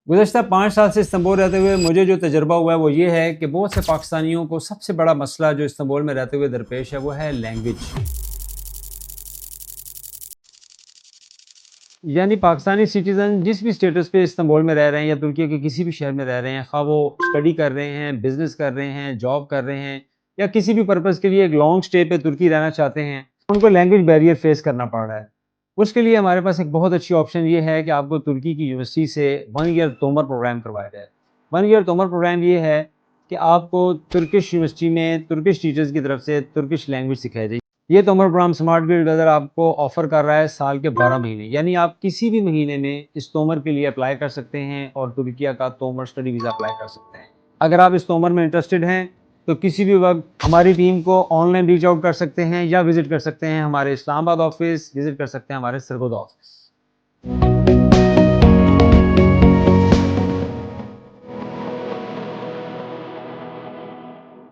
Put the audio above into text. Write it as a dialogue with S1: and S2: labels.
S1: गुज़श्ता 5 साल से इस्तांबुल रहते हुए मुझे जो तजुर्बा हुआ है वो ये है कि बहुत से पाकिस्तानियों को सबसे बड़ा मसला जो इस्तांबुल में रहते हुए दरपेश है वो है लैंग्वेज। यानी पाकिस्तानी सिटीज़न जिस भी स्टेटस पे इस्तांबुल में रह रहे हैं या तुर्की के किसी भी शहर में रह रहे हैं, ख़्वाह वो स्टडी कर रहे हैं, बिज़नेस कर रहे हैं, जॉब कर रहे हैं या किसी भी पर्पज़ के लिए एक लॉन्ग स्टे पे तुर्की रहना चाहते हैं, उनको लैंग्वेज बैरियर फ़ेस करना पड़ रहा है। उसके लिए हमारे पास एक बहुत अच्छी ऑप्शन ये है कि आपको तुर्की की यूनिवर्सिटी से 1 ईयर तोमर प्रोग्राम करवाया जाए। 1 ईयर तोमर प्रोग्राम ये है कि आपको तुर्किश यूनिवर्सिटी में तुर्किश टीचर्स की तरफ से तुर्किश लैंग्वेज सिखाई जाएगी। ये तोमर प्रोग्राम स्मार्ट गिल्ड वेदर आपको ऑफर कर रहा है साल के 12 महीने, यानी आप किसी भी महीने में इस तोमर के लिए अप्लाई कर सकते हैं और तुर्किया का तोमर स्टडी वीज़ा अप्लाई कर सकते हैं। अगर आप इस तोमर में इंटरेस्टेड हैं तो किसी भी वक्त हमारी टीम को ऑनलाइन रीच आउट कर सकते हैं या विजिट कर सकते हैं हमारे इस्लामाबाद ऑफिस, विजिट कर सकते हैं हमारे सरगोदा ऑफिस।